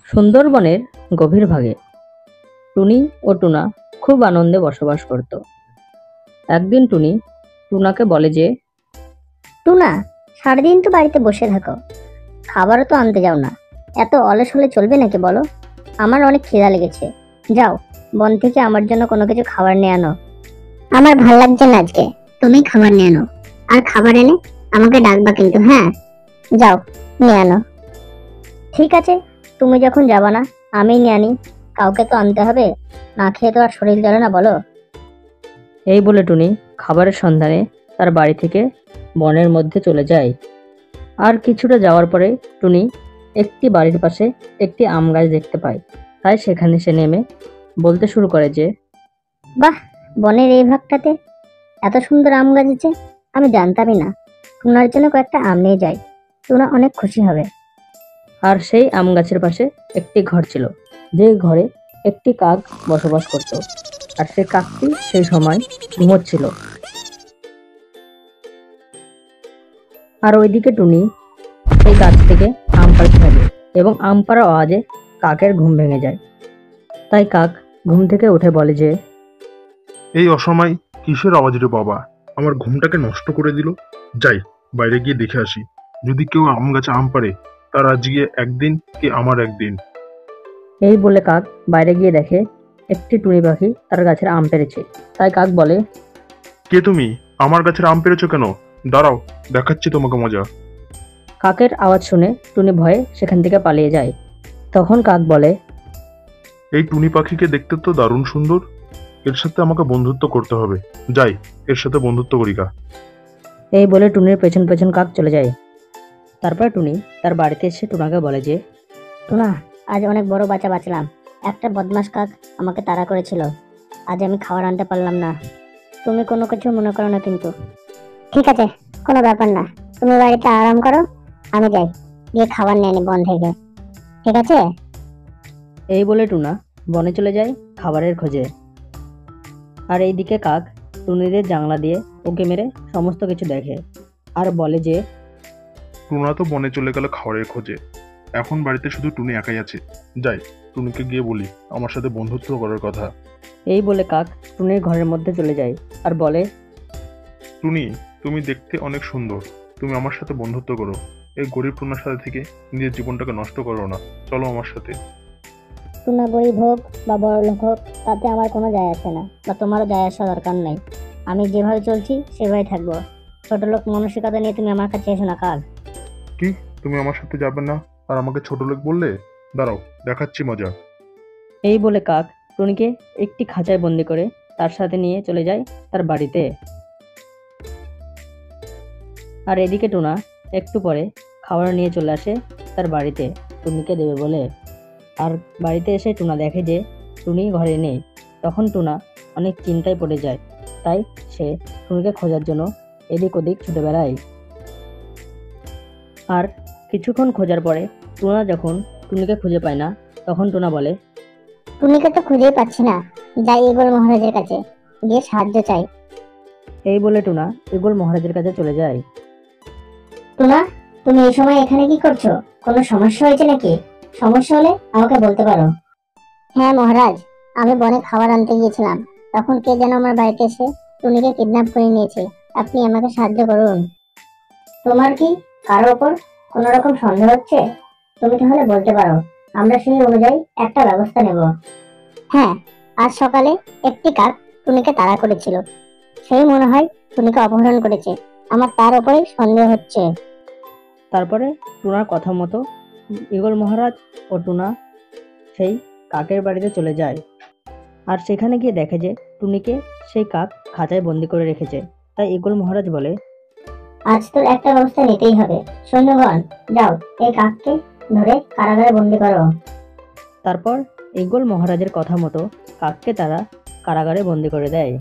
সুন্দরবনের গভীর ভাগে টুনি ও টুনা খুব আনন্দে বসবাস করত। একদিন টুনি টুনাকে বলে যে, টুনা, সারাদিন তো বাড়িতে বসে থাকো, খাবারও তো আনতে যাও না। এত অলস হলে চলবে নাকি বলো? আমার অনেক খিদা লেগেছে। যাও, বন থেকে আমার জন্য কোনো কিছু খাবার নিয়ে আনো। আমার ভাল লাগছে না আজকে, তুমি খাবার নিয়ে আনো। আর খাবার এনে আমাকে ডাকবা কিন্তু, হ্যাঁ? যাও, নিয়ে আনো। ঠিক আছে, তুমি যখন যাবা না, আমি নিয়ে আনি। কাউকে তো আনতে হবে, না খেয়ে তো আর শরীর জ্বলে না, বলো। এই বলে টুনি খাবারের সন্ধানে তার বাড়ি থেকে বনের মধ্যে চলে যায়। আর কিছুটা যাওয়ার পরে টুনি একটি বাড়ির পাশে একটি আম গাছ দেখতে পায়। তাই সেখানে সে নেমে বলতে শুরু করে যে, বাহ, বনের এই ভাগটাতে এত সুন্দর আম গাছ আছে, আমি জানতামই না। টুনার জন্য কয়েকটা আম নিয়ে যাই, টুনা অনেক খুশি হবে। আর সেই আম গাছের পাশে একটি ঘর ছিল, যে ঘরে একটি কাক বসবাস করত। আর সেই কাকটি সেই সময় ঘুমোচ্ছিল। আর ওইদিকে টুনি সেই গাছ থেকে আম পাড়তে থাকে এবং আম পাড়ার আওয়াজে কাকের ঘুম ভেঙে যায়। তাই কাক ঘুম থেকে উঠে বলে যে, এই অসময় কিসের আওয়াজ রে বাবা, আমার ঘুমটাকে নষ্ট করে দিল। যাই, বাইরে গিয়ে দেখে আসি, যদি কেউ আম গাছে আম পাড়ে, তার আজকে একদিন কি আমার একদিন। এই বলে কাক বাইরে গিয়ে দেখে একটি টুনি পাখি তার গাছের আম পেড়েছে। তাই কাক বলে, কে তুমি? আমার গাছের আম পেড়েছো কেন? দাঁড়াও, দেখাচ্ছি তোমাকে মজা। কাকের আওয়াজ শুনে টুনি ভয়ে সেখান থেকে পালিয়ে যায়। তখন কাক বলে, এই টুনি পাখিকে দেখতে তো দারুণ সুন্দর, এর সাথে আমাকে বন্ধুত্ব করতে হবে। যাই, এর সাথে বন্ধুত্ব করি গা। এই বলে টুনির পেছন পেছন কাক চলে যায়। তারপর টুনি তার বাড়িতে এসে টুনাকে বলে যে, টুনা, আজ অনেক বড় বাঁচা বাঁচলাম। একটা বদমাশ কাক আমাকে তাড়া করেছিল, আজ আমি খাবার আনতে পারলাম না। তুমি কোনো কিছু মনে করো না কিন্তু। ঠিক আছে, কোনো ব্যাপার না। তুমি বাড়িতে আরাম করো, আমি যাই, গিয়ে খাবার নিয়ে আনি বন থেকে। ঠিক আছে? এই বলে টুনা বনে চলে যায় খাবারের খোঁজে। আর এইদিকে কাক টুনিদের জানলা দিয়ে ওকে মেরে সমস্ত কিছু দেখে আর বলে যে, টুনা তো বনে চলে গেল খাবারের খোঁজে, এখন বাড়িতে শুধু টুনি একাই আছে। যাই, টুনিকে গিয়ে বলি আমার সাথে বন্ধুত্ব করার কথা। এই বলে কাক টুনির ঘরের মধ্যে চলে যায় আর বলে, টুনি, তুমি দেখতে অনেক সুন্দর, তুমি আমার সাথে বন্ধুত্ব করো। এই গরিব টুনার সাথে থেকে নিজের জীবনটাকে নষ্ট করো না, চলো আমার সাথে। টুনা গরিব হোক বা বড় লোক হোক, তাতে আমার কোনো যায় আসে না, বা তোমারও যায় আসা দরকার নেই। আমি যেভাবে চলছি সেভাবে থাকবো। ছোট লোক মানসিকতা নিয়ে তুমি আমার কাছে এসো না কাল। কি, তুমি আমার সাথে যাবে না আর আমাকে ছোট লোক বললে? দাঁড়াও, দেখাচ্ছি মজা। এই বলে কাক টুনিকে একটি খাঁচায় বন্দি করে তার সাথে নিয়ে চলে যায় তার বাড়িতে। আর এদিকে টুনা একটু পরে খাবার নিয়ে চলে আসে তার বাড়িতে টুনিকে দেবে বলে। আর বাড়িতে এসে টুনা দেখে যে টুনি ঘরে নেই। তখন টুনা অনেক চিন্তায় পড়ে যায়। তাই সে টুনিকে খোঁজার জন্য এদিক ওদিক ছুটে বেড়ায়। আর কিছুক্ষণ খোঁজার পরে টুনা যখন টুনিকে খুঁজে পায় না, তখন টুনা বলে, টুনিকে তো খুঁজেই পাচ্ছি না, যাই ঈগল মহারাজের কাছে, গিয়ে সাহায্য চাই। এই বলে টুনা ঈগল মহারাজের কাছে চলে যায়। টুনা, তুমি এই সময় এখানে কি করছো? কোনো সমস্যা হয়েছে নাকি? সমস্যা হলে আমাকে বলতে পারো। হ্যাঁ মহারাজ, আমি বনে খাবার আনতে গিয়েছিলাম, তখন কে যেন আমার বাড়িতে এসে টুনিকে কিডন্যাপ করে নিয়েছে। আপনি আমাকে সাহায্য করুন। তোমার কি কারোর ওপর কোনো রকম সন্দেহ হচ্ছে? তুমি তাহলে বলতে পারো, আমরা সেই অনুযায়ী একটা ব্যবস্থা নেব। হ্যাঁ, আজ সকালে একটি কাক টুনিকে তাড়া করেছিল, সেই মনে হয় টুনিকে অপহরণ করেছে। আমার তার উপরেই সন্দেহ হচ্ছে। তারপরে টুনার কথা মতো ঈগল মহারাজ ও টুনা সেই কাকের বাড়িতে চলে যায়। আর সেখানে গিয়ে দেখে যে টুনিকে সেই কাক খাঁচায় বন্দি করে রেখেছে। তাই ঈগল মহারাজ বলে, আজ তোর একটা ব্যবস্থা নিতেই হবে। সৈন্যগণ, যাও, এই কাককে ধরে কারাগারে বন্দি করো। তারপর ঈগল মহারাজের কথা মতো কাককে তারা কারাগারে বন্দি করে দেয়।